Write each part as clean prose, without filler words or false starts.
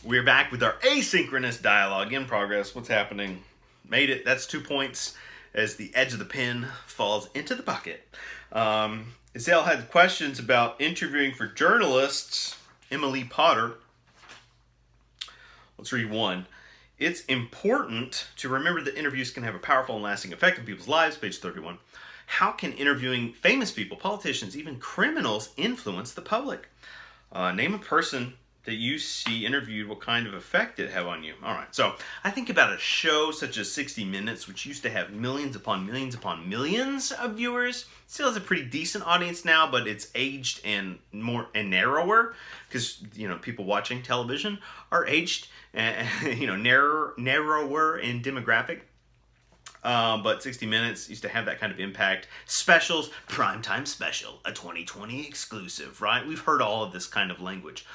We're back with our asynchronous dialogue in progress. What's happening? Made it. That's 2 points as the edge of the pin falls into the bucket. Zale had questions about interviewing for journalists. Emily Potter. Let's read one. It's important to remember that interviews can have a powerful and lasting effect on people's lives. Page 31. How can interviewing famous people, politicians, even criminals influence the public? Name a person that you see interviewed, what kind of effect it have on you. All right, so I think about a show such as 60 Minutes, which used to have millions upon millions upon millions of viewers. Still has a pretty decent audience now, but it's aged and more and narrower because people watching television are aged and narrower in demographic. But 60 Minutes used to have that kind of impact. Specials, primetime special, a 2020 exclusive, right? We've heard all of this kind of language.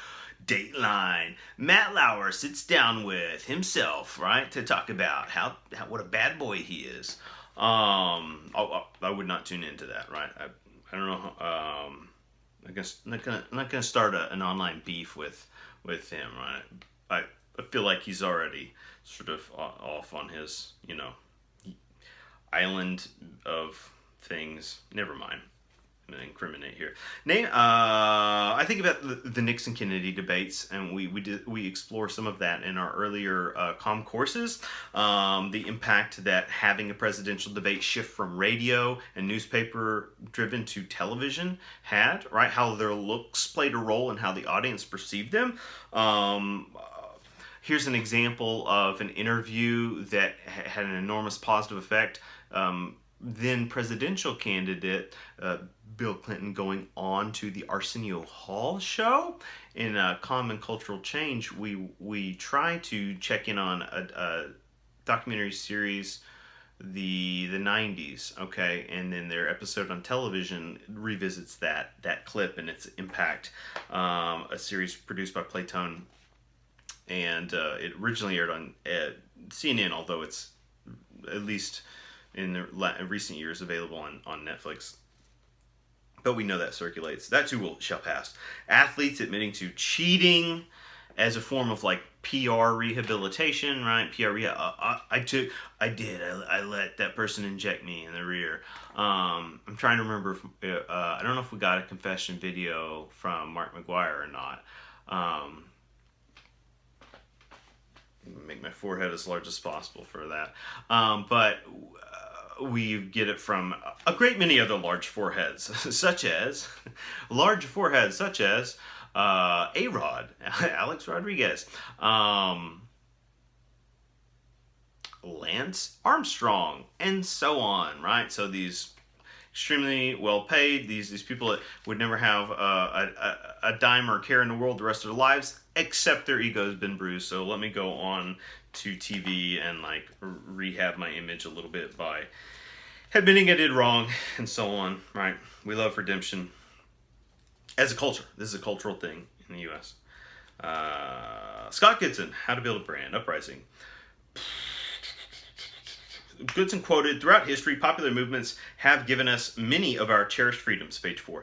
Dateline, Matt Lauer sits down with himself, right, to talk about how what a bad boy he is. I would not tune into that, right? I don't know. I guess I'm not gonna start an online beef with him, right? I feel like he's already sort of off on his island of things. Never mind. I'm gonna incriminate here. I think about the Nixon Kennedy debates, and we explore some of that in our earlier comm courses. The impact that having a presidential debate shift from radio and newspaper driven to television had, right? How their looks played a role in how the audience perceived them. Here's an example of an interview that had an enormous positive effect. Then presidential candidate Bill Clinton going on to the Arsenio Hall show. In Common Cultural Change, we try to check in on a documentary series, the 90s, okay, and then their episode on television revisits that clip and its impact. A series produced by Playtone, and it originally aired on CNN, although it's at least in the recent years available on Netflix. But we know that circulates. That too shall pass. Athletes admitting to cheating as a form of like PR rehabilitation, right? PR rehab. I let that person inject me in the rear. I'm trying to remember if, I don't know if we got a confession video from Mark McGuire or not. Make my forehead as large as possible for that. But we get it from a great many other large foreheads, such as A-Rod, Alex Rodriguez, Lance Armstrong, and so on, right? So these extremely well paid, these people that would never have a dime or care in the world the rest of their lives, except their ego's been bruised. So let me go on to TV and like rehab my image a little bit by admitting I did wrong and so on, right? We love redemption as a culture. This is a cultural thing in the U.S. Scott Goodson, How to Build a Brand, Uprising. Goodson quoted, throughout history, popular movements have given us many of our cherished freedoms, page 4.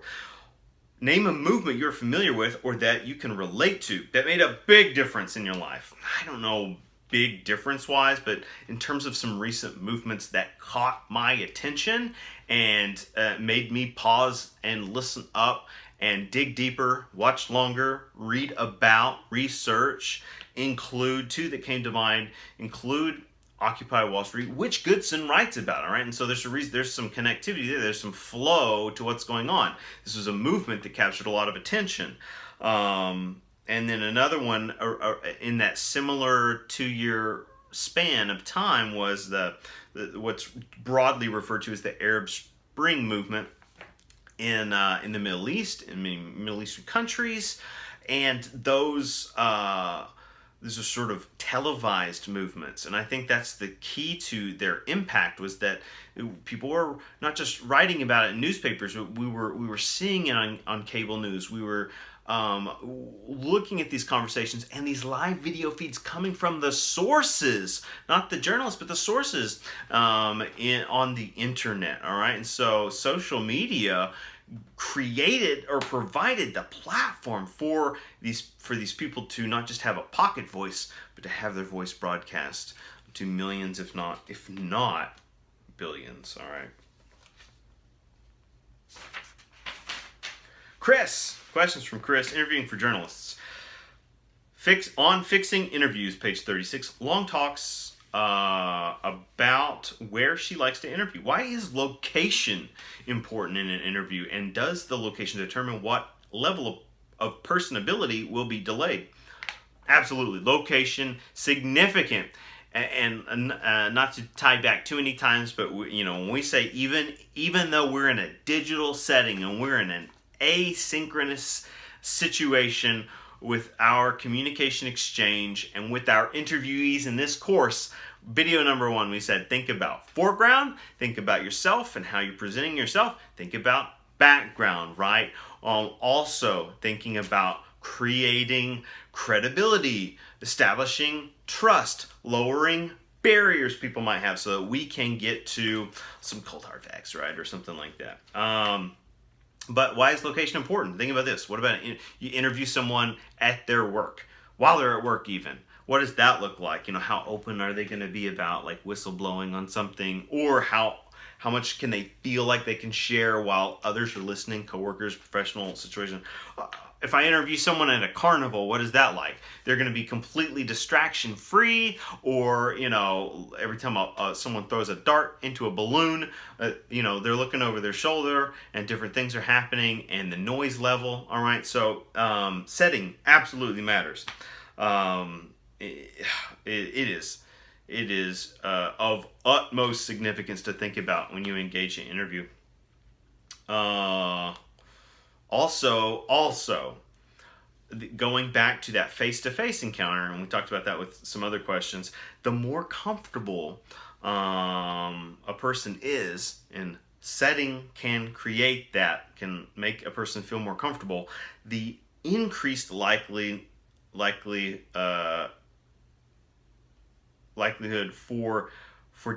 Name a movement you're familiar with or that you can relate to that made a big difference in your life. I don't know big difference-wise, but in terms of some recent movements that caught my attention and made me pause and listen up and dig deeper, watch longer, read about, research, include, two that came to mind, include Occupy Wall Street, which Goodson writes about, all right? And so there's a reason, there's some connectivity there, there's some flow to what's going on. This was a movement that captured a lot of attention. And then another one in that similar 2-year span of time was the what's broadly referred to as the Arab Spring movement in the Middle East, in many Middle Eastern countries, and those are sort of televised movements, and I think that's the key to their impact, was that people were not just writing about it in newspapers, but we were seeing it on cable news. We were looking at these conversations and these live video feeds coming from the sources, not the journalists, but the sources on the internet. All right, and so social media created or provided the platform for these people to not just have a pocket voice, but to have their voice broadcast to millions, if not billions. All right. Chris, questions from Chris, interviewing for journalists. Fixing interviews, page 36. Long talks about where she likes to interview. Why is location important in an interview, and does the location determine what level of personability will be delayed? Absolutely. Location, significant. And not to tie back too many times, but when we say even though we're in a digital setting and we're in an asynchronous situation with our communication exchange and with our interviewees in this course, video number 1, we said think about foreground, think about yourself and how you're presenting yourself, think about background, right? Also thinking about creating credibility, establishing trust, lowering barriers people might have so that we can get to some cold hard facts, right? Or something like that. But why is location important? Think about this. What about you interview someone at their work, while they're at work even? What does that look like? How open are they going to be about like whistleblowing on something, or how much can they feel like they can share while others are listening, coworkers, professional situation? If I interview someone at a carnival, what is that like? They're going to be completely distraction free, or every time someone throws a dart into a balloon, they're looking over their shoulder and different things are happening, and the noise level. All right, so setting absolutely matters. It is of utmost significance to think about when you engage in an interview. Also, going back to that face-to-face encounter, and we talked about that with some other questions, the more comfortable a person is in setting can make a person feel more comfortable, the increased likelihood for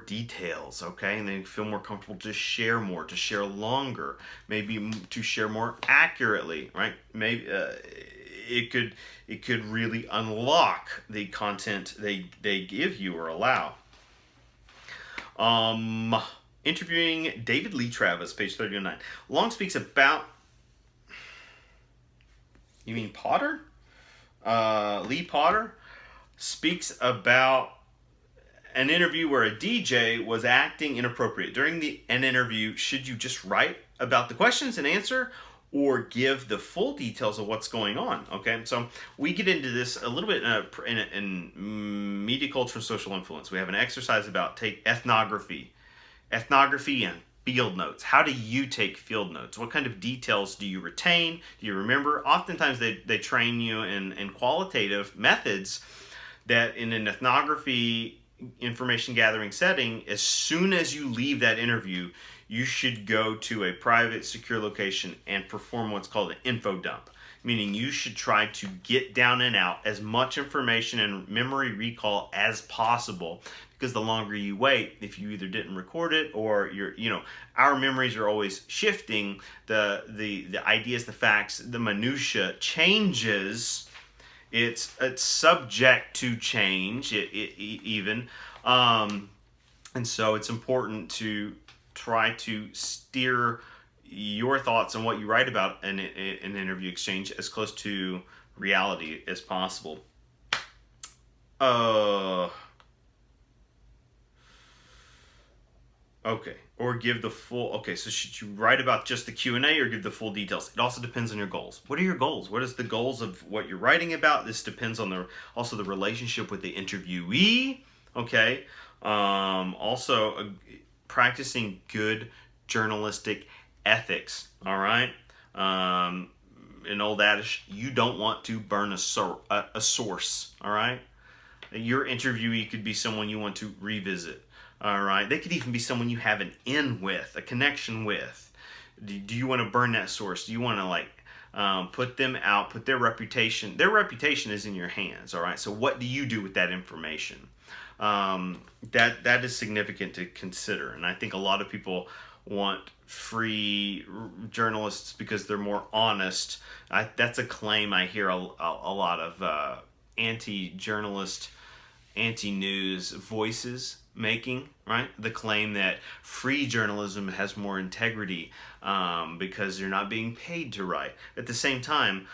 details, okay? And they feel more comfortable to share more, to share longer, maybe to share more accurately, right? Maybe it could really unlock the content they give you or allow. Interviewing David Lee Travis, page 39. Long speaks about... You mean Potter? Lee Potter speaks about an interview where a DJ was acting inappropriate. During an interview, should you just write about the questions and answer, or give the full details of what's going on? Okay, so we get into this a little bit in media culture and social influence. We have an exercise about take ethnography and field notes. How do you take field notes? What kind of details do you retain? Do you remember? Oftentimes they train you in qualitative methods that in an ethnography information gathering setting, as soon as you leave that interview, you should go to a private, secure location and perform what's called an info dump. Meaning you should try to get down and out as much information and memory recall as possible, because the longer you wait, if you either didn't record it or our memories are always shifting, the ideas, the facts, the minutia changes. It's subject to change, even, and so it's important to try to steer your thoughts on what you write about in an interview exchange as close to reality as possible. Okay, or give the full... Okay, so should you write about just the Q&A or give the full details? It also depends on your goals. What are your goals? What is the goals of what you're writing about? This depends on also the relationship with the interviewee. Okay, also practicing good journalistic ethics. All right, an old adage: you don't want to burn a source. All right, your interviewee could be someone you want to revisit. All right, they could even be someone you have an in with, a connection with. Do you want to burn that source? Do you want to put them out, put their reputation? Their reputation is in your hands. All right, so what do you do with that information? That is significant to consider, and I think a lot of people want free journalists because they're more honest. That's a claim I hear a lot of anti-journalist, anti-news voices making, right? The claim that free journalism has more integrity because they're not being paid to write. At the same time,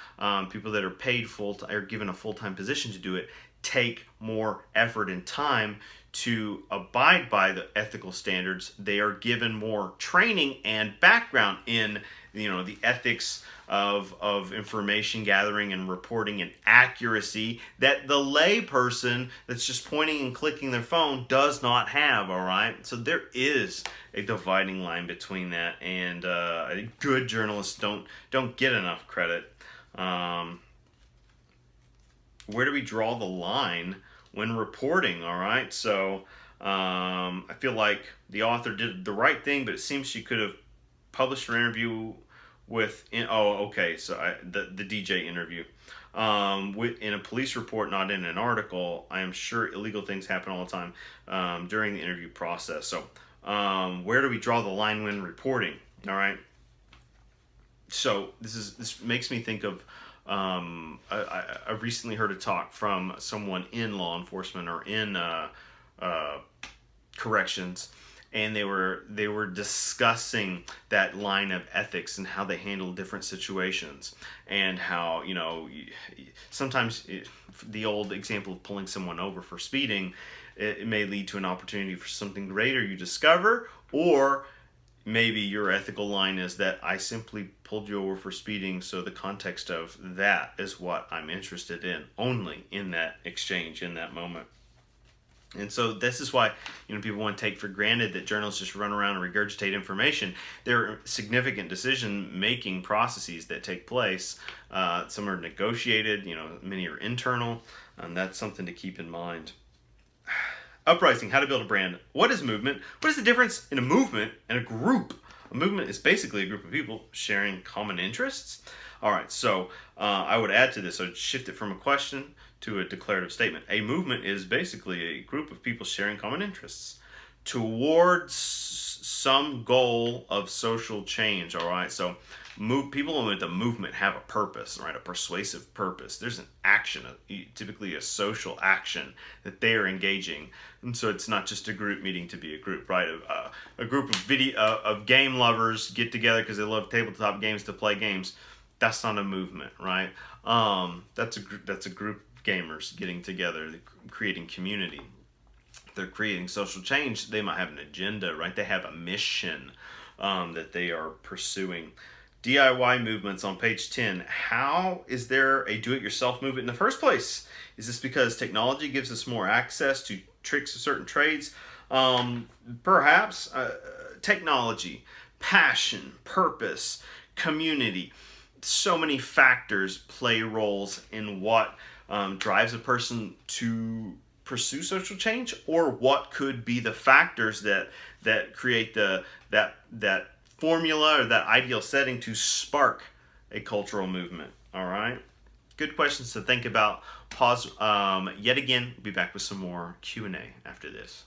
people that are paid are given a full-time position to do it, take more effort and time to abide by the ethical standards. They are given more training and background in, the ethics of information gathering and reporting and accuracy that the lay person that's just pointing and clicking their phone does not have. All right, so there is a dividing line between that, and I think good journalists don't get enough credit. Where do we draw the line when reporting? All right, so I feel like the author did the right thing, but it seems she could have published her interview the DJ interview in a police report, not in an article. I am sure illegal things happen all the time during the interview process. So where do we draw the line when reporting? All right, so this makes me think of I recently heard a talk from someone in law enforcement or in corrections, and they were discussing that line of ethics and how they handle different situations, and how sometimes the old example of pulling someone over for speeding, it may lead to an opportunity for something greater you discover, or maybe your ethical line is that I simply pulled you over for speeding, so the context of that is what I'm interested in, only in that exchange, in that moment. And so this is why people want to take for granted that journalists just run around and regurgitate information. There are significant decision-making processes that take place. Some are negotiated, many are internal, and that's something to keep in mind. Uprising, how to build a brand. What is movement? What is the difference in a movement and a group? A movement is basically a group of people sharing common interests. All right, so I would add to this, I'd shift it from a question to a declarative statement. A movement is basically a group of people sharing common interests towards some goal of social change. All right, so people with a movement have a purpose, right? A persuasive purpose. There's an action, typically a social action that they are engaging, and so it's not just a group meeting to be a group, right? A group of game lovers get together because they love tabletop games to play games. That's not a movement, right? That's a group of gamers getting together, creating community. They're creating social change. They might have an agenda, right? They have a mission that they are pursuing. DIY movements on page 10. How is there a do-it-yourself movement in the first place? Is this because technology gives us more access to tricks of certain trades? Perhaps. Technology, passion, purpose, community. So many factors play roles in what drives a person to pursue social change, or what could be the factors that create that formula or that ideal setting to spark a cultural movement. All right, good questions to think about. Pause yet again. We'll be back with some more Q&A after this.